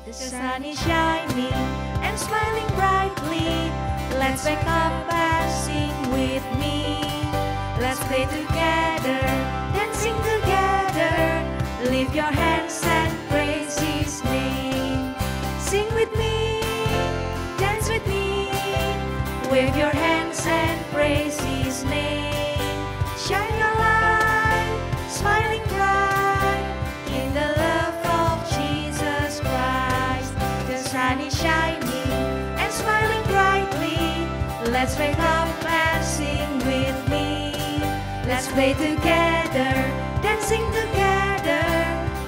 The sun is shining and smiling brightly. Let's wake up and sing with me. Let's play together, dancing together. Lift your hands and praise His name. Sing with me, dance with me. Wave your hands and praise His name. Shine your light, smiling bright in the love of Jesus Christ. The sun is shining and smiling brightly. Let's wake up and sing with me. Let's play together, dancing together.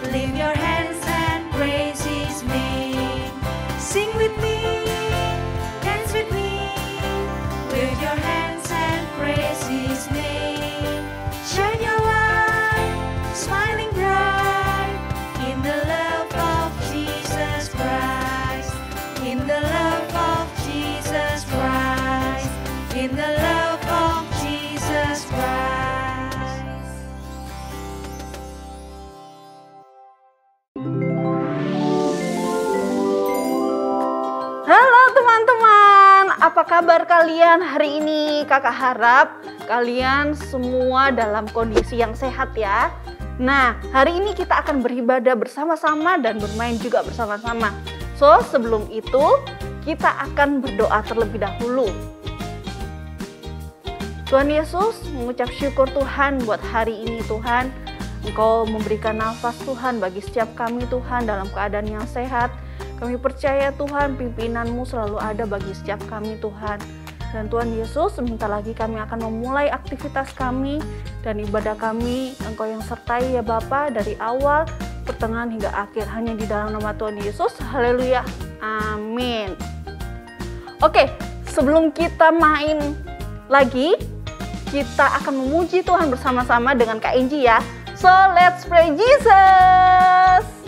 Lift your hands and praise His name. Sing with me, dance with me. Wave your hands and praise His name. Shine your light, smiling bright in the love of Jesus Christ. In the love of Jesus Christ. In the love of Jesus Christ. Halo teman-teman, apa kabar kalian hari ini? Kakak harap kalian semua dalam kondisi yang sehat ya. Nah, hari ini kita akan beribadah bersama-sama dan bermain juga bersama-sama. So, sebelum itu kita akan berdoa terlebih dahulu. Tuhan Yesus, mengucap syukur Tuhan buat hari ini Tuhan. Engkau memberikan nafas Tuhan bagi setiap kami Tuhan dalam keadaan yang sehat. Kami percaya Tuhan pimpinan-Mu selalu ada bagi setiap kami Tuhan. Dan Tuhan Yesus, sebentar lagi kami akan memulai aktivitas kami dan ibadah kami. Engkau yang sertai ya Bapa dari awal, pertengahan hingga akhir. Hanya di dalam nama Tuhan Yesus. Haleluya. Amin. Oke, sebelum kita main lagi, kita akan memuji Tuhan bersama-sama dengan Kak Enji ya. So, let's pray Jesus.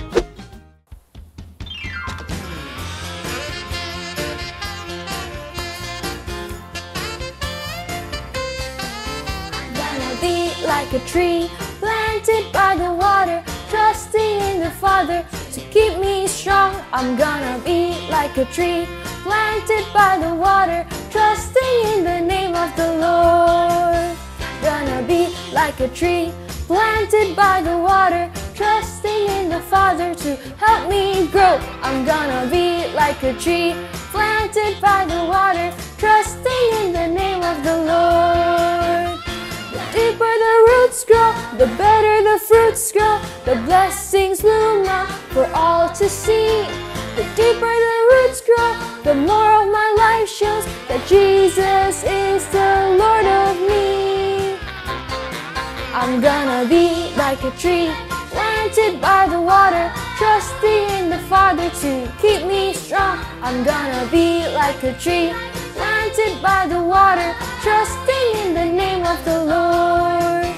Be like a tree planted by the water, trusting in the Father to keep me strong. I'm gonna be like a tree planted by the water, trusting in the name of the Lord. Gonna be like a tree planted by the water, trusting in the Father to help me grow. I'm gonna be like a tree planted by the water, trusting in the name of the Lord. The deeper the roots grow, the better the fruits grow. The blessings bloom out for all to see. The deeper the roots grow, the more of my life shows that Jesus is the Lord of me. I'm gonna be like a tree planted by the water, trusting in the Father to keep me strong. I'm gonna be like a tree planted by the water, trusting in the name of the Lord.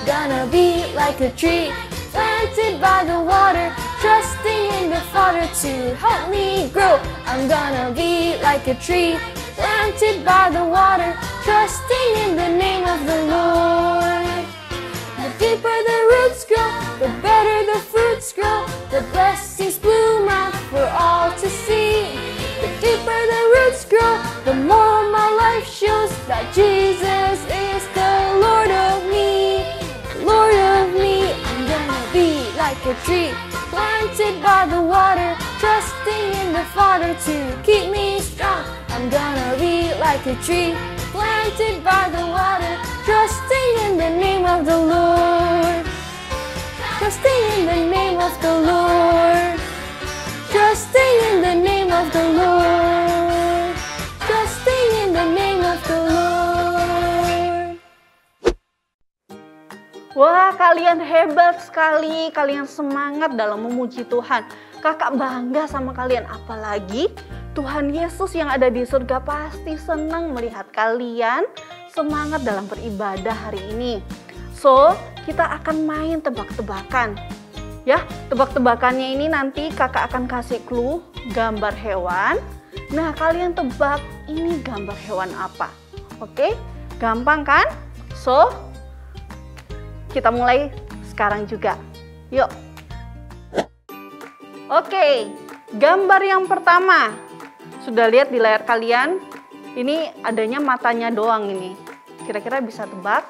Gonna be like a tree planted by the water, trusting in the Father to help me grow. I'm gonna be like a tree planted by the water, trusting in the name of the Lord. The deeper the roots grow, the better the fruits grow. The blessings bloom out for all to see. The deeper the roots grow, the more my life shows that Jesus is the Lord of me. Lord of me. I'm gonna be like a tree planted by the water, trusting in the Father to keep me strong. I'm gonna be like a tree planted by the water, trusting in the name of the Lord. Trusting in the name of the Lord. Trusting in the name of the Lord. Trusting in the name of the Lord. Wah, kalian hebat sekali, kalian semangat dalam memuji Tuhan. Kakak bangga sama kalian, apalagi Tuhan Yesus yang ada di surga pasti senang melihat kalian semangat dalam beribadah hari ini. So, kita akan main tebak-tebakan. Ya, tebak-tebakannya ini nanti kakak akan kasih clue gambar hewan. Nah, kalian tebak ini gambar hewan apa. Oke, gampang kan? So, kita mulai sekarang juga. Yuk. Oke, Gambar yang pertama, sudah lihat di layar kalian? Ini adanya matanya doang ini. Kira-kira bisa tebak?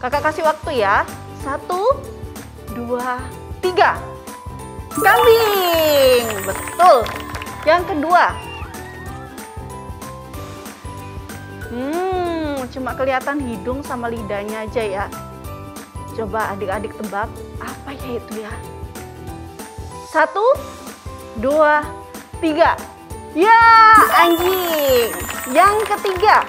Kakak kasih waktu ya. 1, 2, 3. Kambing. Betul. Yang kedua. Cuma kelihatan hidung sama lidahnya aja ya. Coba adik-adik tebak, apa ya itu ya? 1, 2, 3. Ya, anjing. Yang ketiga.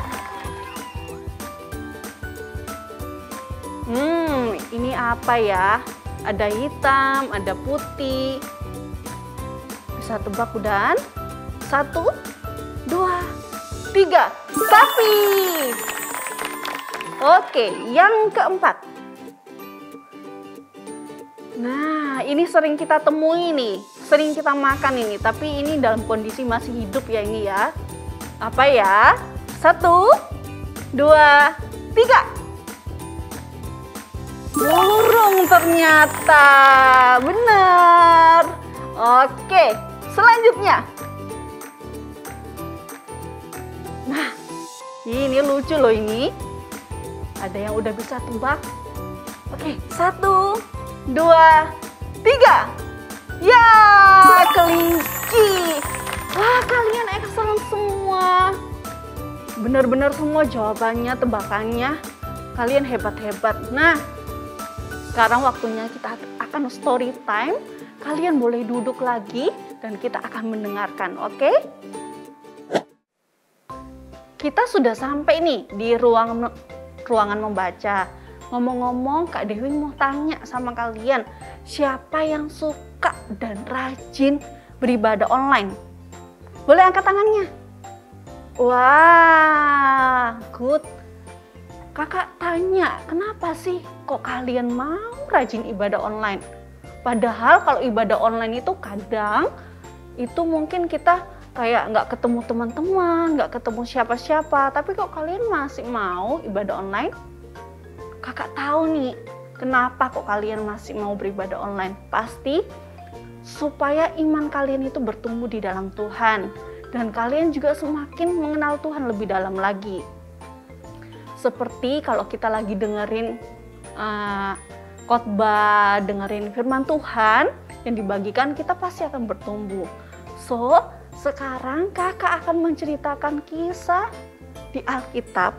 Ini apa ya? Ada hitam, ada putih. Bisa tebak udah? 1, 2, 3. Sapi. Oke, yang keempat. Nah, ini sering kita temui nih, sering kita makan ini, tapi ini dalam kondisi masih hidup ya ini ya. Apa ya? 1, 2, 3. Burung ternyata. Benar. Oke, selanjutnya. Nah, ini lucu loh ini. Ada yang udah bisa tebak? Oke, 1, 2, 3. Ya, kelinci. Wah, kalian excellent semua. Benar-benar semua jawabannya, tebakannya. Kalian hebat-hebat. Nah, sekarang waktunya kita akan story time. Kalian boleh duduk lagi dan kita akan mendengarkan, oke? Kita sudah sampai nih di ruangan membaca. Ngomong-ngomong, Kak Dewi mau tanya sama kalian, siapa yang suka dan rajin beribadah online? Boleh angkat tangannya? Wah, good. Kakak tanya, kenapa sih kok kalian mau rajin ibadah online? Padahal kalau ibadah online itu kadang itu mungkin kita kayak nggak ketemu teman-teman, nggak ketemu siapa-siapa, tapi kok kalian masih mau ibadah online? Kakak tahu nih, kenapa kok kalian masih mau beribadah online? Pasti supaya iman kalian itu bertumbuh di dalam Tuhan, dan kalian juga semakin mengenal Tuhan lebih dalam lagi. Seperti kalau kita lagi dengerin khotbah, dengerin firman Tuhan yang dibagikan, kita pasti akan bertumbuh. So, sekarang kakak akan menceritakan kisah di Alkitab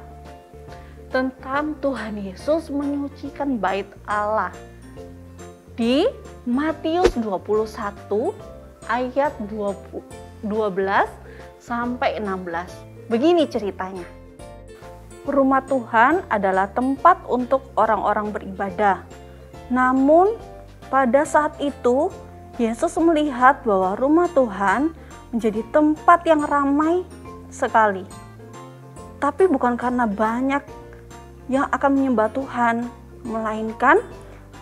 tentang Tuhan Yesus menyucikan bait Allah di Matius 21 ayat 12 sampai 16. Begini ceritanya. Rumah Tuhan adalah tempat untuk orang-orang beribadah. Namun pada saat itu Yesus melihat bahwa rumah Tuhan menjadi tempat yang ramai sekali. Tapi bukan karena banyak yang akan menyembah Tuhan, melainkan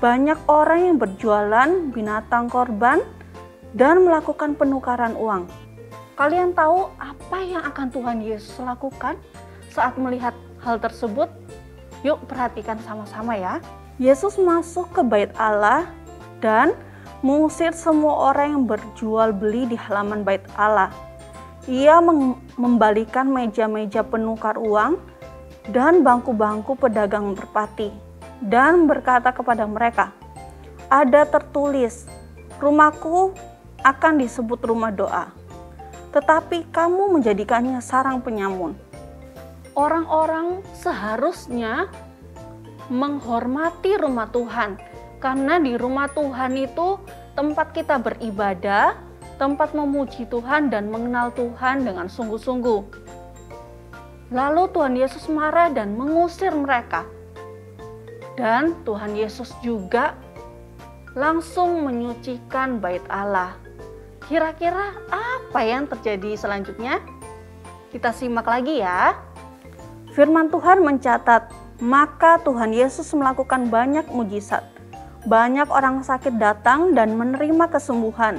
banyak orang yang berjualan binatang korban dan melakukan penukaran uang. Kalian tahu apa yang akan Tuhan Yesus lakukan saat melihat hal tersebut? Yuk perhatikan sama-sama ya. Yesus masuk ke bait Allah dan mengusir semua orang yang berjual beli di halaman bait Allah. Ia membalikan meja-meja penukar uang dan bangku-bangku pedagang merpati dan berkata kepada mereka, "Ada tertulis, rumahku akan disebut rumah doa, tetapi kamu menjadikannya sarang penyamun." Orang-orang seharusnya menghormati rumah Tuhan, karena di rumah Tuhan itu tempat kita beribadah, tempat memuji Tuhan dan mengenal Tuhan dengan sungguh-sungguh. Lalu Tuhan Yesus marah dan mengusir mereka. Dan Tuhan Yesus juga langsung menyucikan bait Allah. Kira-kira apa yang terjadi selanjutnya? Kita simak lagi ya. Firman Tuhan mencatat, maka Tuhan Yesus melakukan banyak mujizat. Banyak orang sakit datang dan menerima kesembuhan.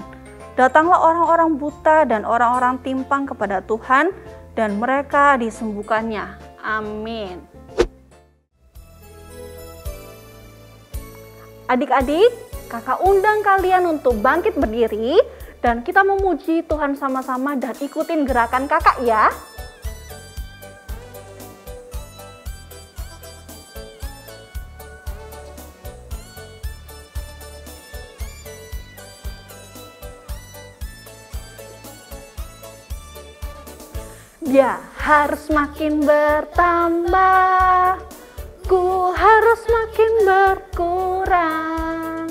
Datanglah orang-orang buta dan orang-orang timpang kepada Tuhan, dan mereka disembuhkannya. Amin. Adik-adik, kakak undang kalian untuk bangkit berdiri Dan kita memuji Tuhan sama-sama dan ikutin gerakan kakak ya. Dia harus makin bertambah, ku harus makin berkurang.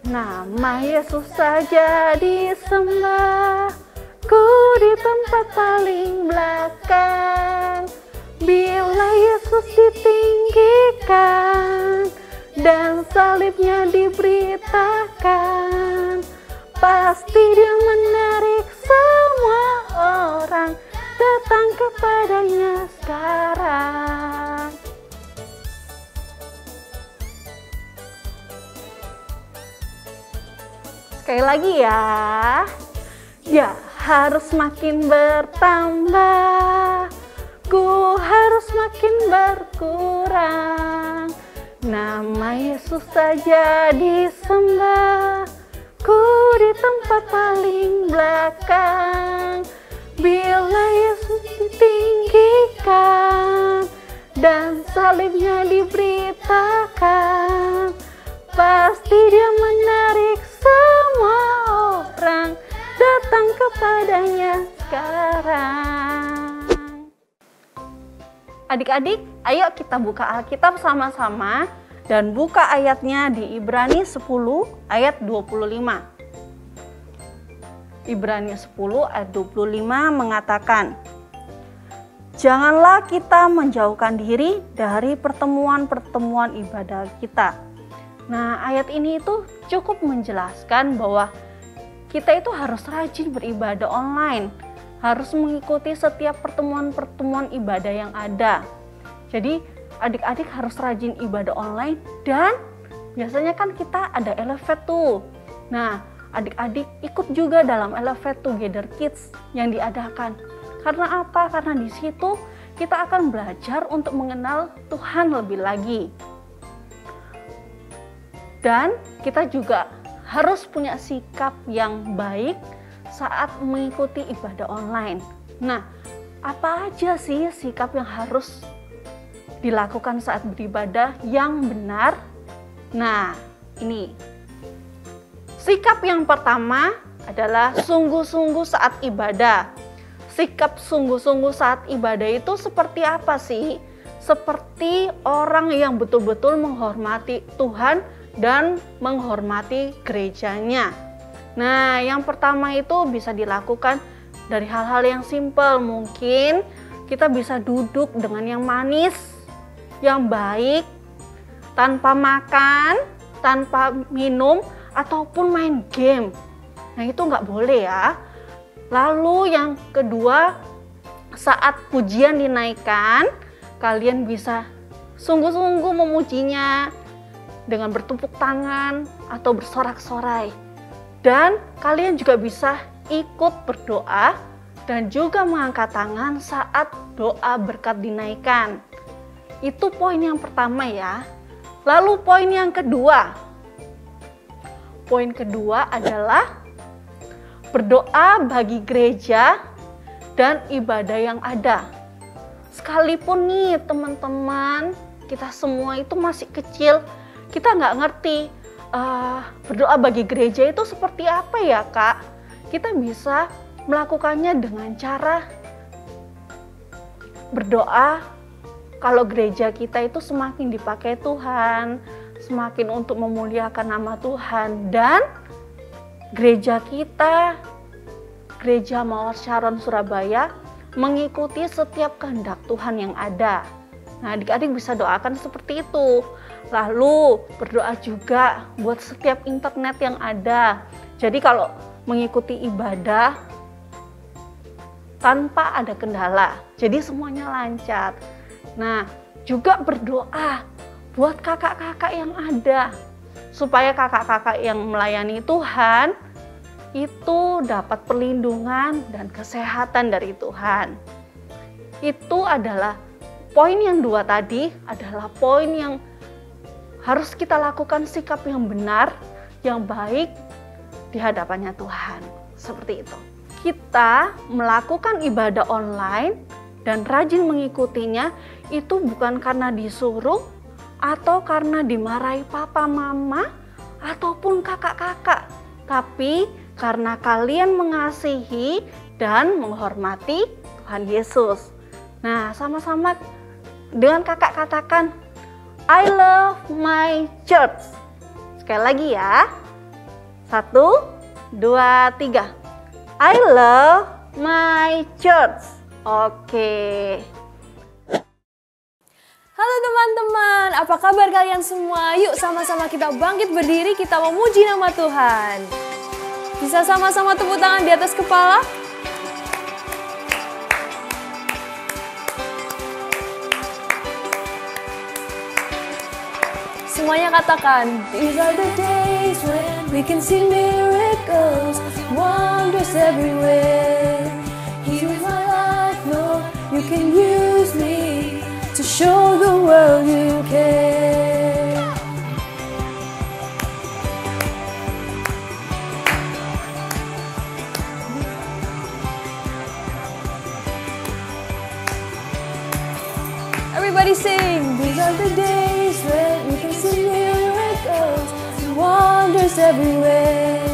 Nama Yesus saja disembah, ku di tempat paling belakang. Bila Yesus ditinggikan dan salibnya diberitakan, pasti dia menarik semua orang datang kepadanya sekarang. Sekali lagi ya. Dia harus makin bertambah, ku harus makin berkurang. Nama Yesus saja disembah, ku di tempat paling belakang. Bila Yesus ditinggikan dan salibnya diberitakan, pasti dia menarik semua orang datang kepadanya sekarang. Adik-adik, ayo kita buka Alkitab sama-sama dan buka ayatnya di Ibrani 10 ayat 25. Ibrani 10 ayat 25 mengatakan, janganlah kita menjauhkan diri dari pertemuan-pertemuan ibadah kita. Nah, ayat ini itu cukup menjelaskan bahwa kita itu harus rajin beribadah online, harus mengikuti setiap pertemuan-pertemuan ibadah yang ada. Jadi, adik-adik harus rajin ibadah online dan biasanya kan kita ada Elevate tuh. Nah, adik-adik ikut juga dalam Elevate Together Kids yang diadakan. Karena apa? Karena di situ kita akan belajar untuk mengenal Tuhan lebih lagi. Dan kita juga harus punya sikap yang baik saat mengikuti ibadah online. Nah, apa aja sih sikap yang harus dilakukan saat beribadah yang benar? Nah, ini. Sikap yang pertama adalah sungguh-sungguh saat ibadah. Sikap sungguh-sungguh saat ibadah itu seperti apa sih? Seperti orang yang betul-betul menghormati Tuhan dan menghormati gerejanya. Nah, yang pertama itu bisa dilakukan dari hal-hal yang simpel. Mungkin kita bisa duduk dengan yang manis, yang baik, tanpa makan, tanpa minum, ataupun main game. Nah, itu nggak boleh ya. Lalu yang kedua, saat pujian dinaikkan, kalian bisa sungguh-sungguh memujinya dengan bertepuk tangan atau bersorak-sorai. Dan kalian juga bisa ikut berdoa dan juga mengangkat tangan saat doa berkat dinaikkan. Itu poin yang pertama ya. Lalu poin yang kedua. Poin kedua adalah berdoa bagi gereja dan ibadah yang ada. Sekalipun nih teman-teman, kita semua itu masih kecil, kita nggak ngerti berdoa bagi gereja itu seperti apa ya Kak. Kita bisa melakukannya dengan cara berdoa kalau gereja kita itu semakin dipakai Tuhan, semakin untuk memuliakan nama Tuhan, dan gereja kita, Gereja Mawar Sharon Surabaya, mengikuti setiap kehendak Tuhan yang ada. Nah, adik-adik bisa doakan seperti itu. Lalu berdoa juga buat setiap internet yang ada. Jadi kalau mengikuti ibadah tanpa ada kendala, jadi semuanya lancar. Nah, juga berdoa buat kakak-kakak yang ada, supaya kakak-kakak yang melayani Tuhan itu dapat perlindungan dan kesehatan dari Tuhan. Itu adalah poin yang dua tadi, adalah poin yang harus kita lakukan, sikap yang benar, yang baik di hadapannya Tuhan. Seperti itu. Kita melakukan ibadah online dan rajin mengikutinya itu bukan karena disuruh atau karena dimarahi papa mama ataupun kakak-kakak, tapi karena kalian mengasihi dan menghormati Tuhan Yesus. Nah, sama-sama dengan kakak katakan, I love my church. Sekali lagi ya. 1, 2, 3. I love my church. Oke. Halo teman-teman, apa kabar kalian semua? Yuk sama-sama kita bangkit berdiri, kita memuji nama Tuhan. Bisa sama-sama tepuk tangan di atas kepala? Semuanya katakan, these are the days when we can see miracles, wonders everywhere. Here's my life, Lord, you can use me to show the world you care. Everybody sing, these are the days when we can see miracles and wonders everywhere.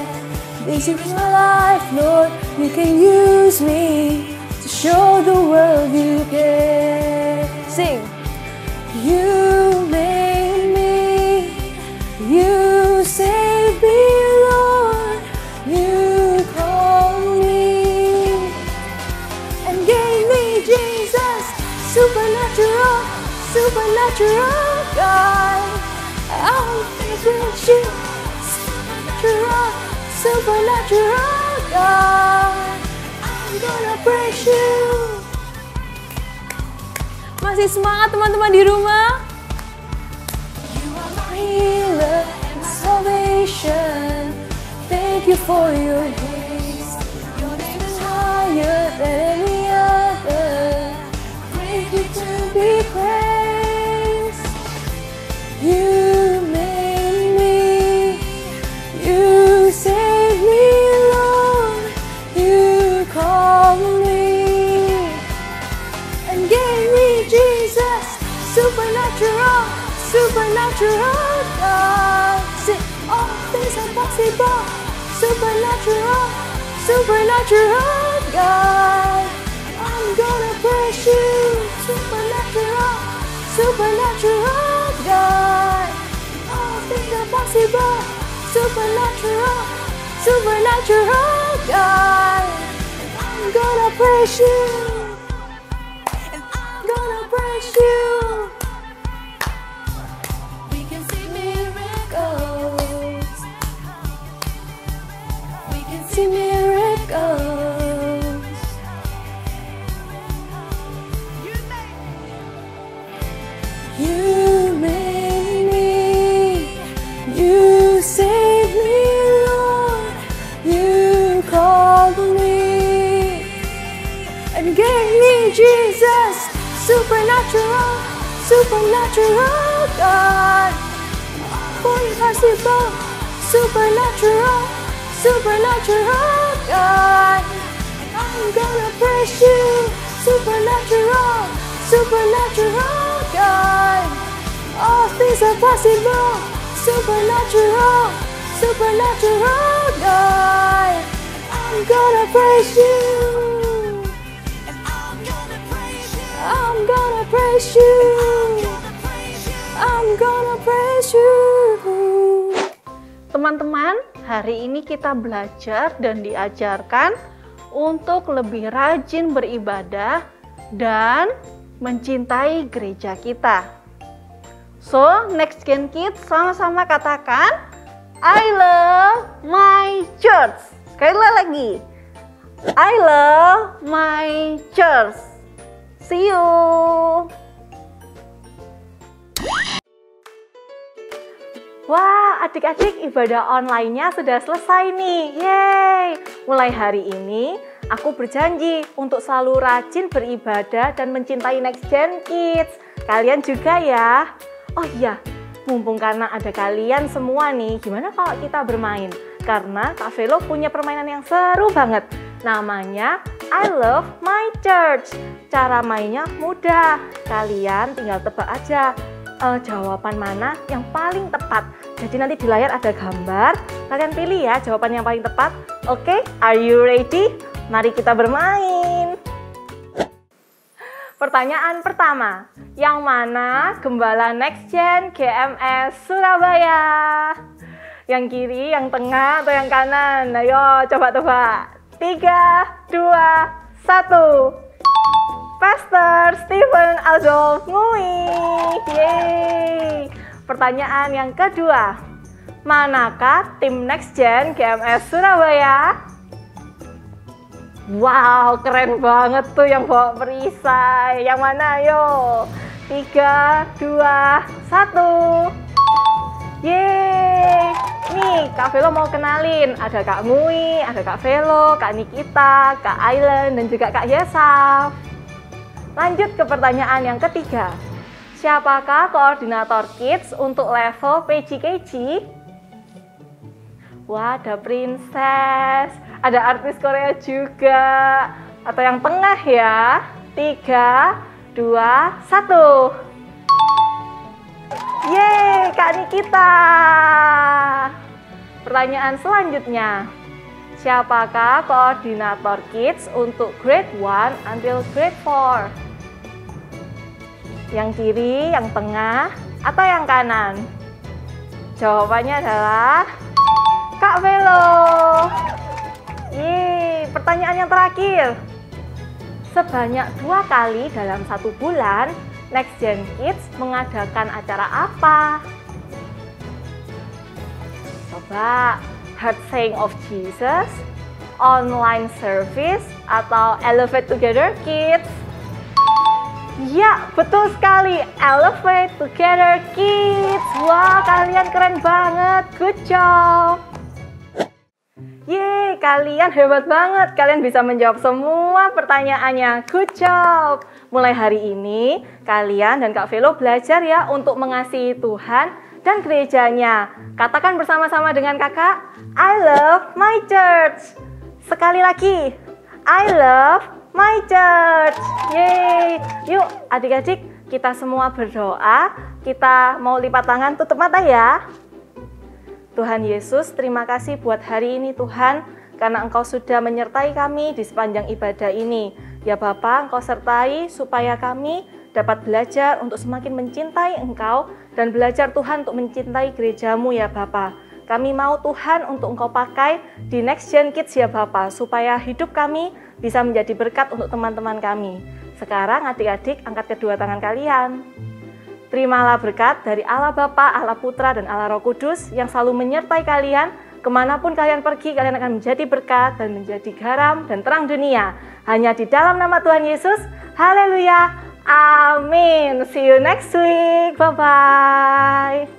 This is my life, Lord, you can use me to show the world you care. Sing. You made me, you saved me, Lord, you called me and gave me Jesus, supernatural, supernatural God. I'm praise you, supernatural, supernatural God. I'm gonna praise you. Masih semangat teman-teman di rumah? You are my healer and salvation. Thank you for your grace. Your name is higher than any other. Great you to be praised. You made me, you saved me, Lord. You called me and gave me Jesus, supernatural, supernatural God. Sing, all things are possible, supernatural, supernatural God. I'm gonna praise you, supernatural, supernatural God. All things are possible, supernatural, supernatural God. I'm gonna praise you. Gonna praise you. We can see miracles. We can see miracles. You made me. You saved me, Lord. You called me and gave me Jesus. Supernatural, supernatural God. For impossible, supernatural, supernatural God. I'm gonna praise you, supernatural, supernatural God. All things are possible, supernatural, supernatural God. I'm gonna praise you. I'm gonna praise you. I'm gonna praise you. Teman-teman, hari ini kita belajar dan diajarkan untuk lebih rajin beribadah dan mencintai gereja kita. So, next Gen Kids sama-sama katakan, I love my church. Sekali lagi, I love my church. See you. Wah, adik-adik, ibadah online-nya sudah selesai nih. Yeay! Mulai hari ini, aku berjanji untuk selalu rajin beribadah dan mencintai Next Gen Kids. Kalian juga ya. Oh iya, mumpung karena ada kalian semua nih, gimana kalau kita bermain? Karena Kak Velo punya permainan yang seru banget. Namanya I Love My Church. Cara mainnya mudah. Kalian tinggal tebak aja jawaban mana yang paling tepat. Jadi nanti di layar ada gambar. Kalian pilih ya jawaban yang paling tepat. Oke, are you ready? Mari kita bermain. Pertanyaan pertama, yang mana gembala Next Gen GMS Surabaya? Yang kiri, yang tengah, atau yang kanan? Ayo coba tebak. 3, 2, 1. Pastor Stephen Adolf Ngui. Yeay. Pertanyaan yang kedua, manakah tim Next Gen GMS Surabaya? Wow, keren banget tuh yang bawa perisai. Yang mana? Ayo. 3, 2, 1. Yeay. Nih, Kak Velo mau kenalin. Ada Kak Ngui, ada Kak Velo, Kak Nikita, Kak Ailen, dan juga Kak Yesaf. Lanjut ke pertanyaan yang ketiga. Siapakah koordinator kids untuk level PGKG? Wah, ada princess, ada artis Korea juga, atau yang tengah ya. 3, 2, 1. Yeay, Kak Nikita. Pertanyaan selanjutnya. Siapakah koordinator kids untuk grade 1 until grade 4? Yang kiri, yang tengah, atau yang kanan? Jawabannya adalah Kak Velo. Yeay, pertanyaan yang terakhir. Sebanyak 2 kali dalam 1 bulan, Next Gen Kids mengadakan acara apa? Coba, Heart Saying of Jesus, online service, atau Elevate Together Kids? Ya, betul sekali, Elevate Together Kids. Wah, kalian keren banget, good job. Yeay, kalian hebat banget. Kalian bisa menjawab semua pertanyaannya. Good job. Mulai hari ini, kalian dan Kak Velo belajar ya untuk mengasihi Tuhan dan gerejanya. Katakan bersama-sama dengan kakak, I love my church. Sekali lagi, I love my church. Yeay. Yuk, adik-adik, kita semua berdoa. Kita mau lipat tangan, tutup mata ya. Tuhan Yesus, terima kasih buat hari ini Tuhan, karena Engkau sudah menyertai kami di sepanjang ibadah ini. Ya Bapa, Engkau sertai supaya kami dapat belajar untuk semakin mencintai Engkau dan belajar Tuhan untuk mencintai gerejamu ya Bapa. Kami mau Tuhan untuk Engkau pakai di Next Gen Kids ya Bapa, supaya hidup kami bisa menjadi berkat untuk teman-teman kami. Sekarang adik-adik angkat kedua tangan kalian. Terimalah berkat dari Allah Bapa, Allah Putra, dan Allah Roh Kudus yang selalu menyertai kalian. Kemanapun kalian pergi, kalian akan menjadi berkat dan menjadi garam dan terang dunia. Hanya di dalam nama Tuhan Yesus. Haleluya. Amin. See you next week. Bye-bye.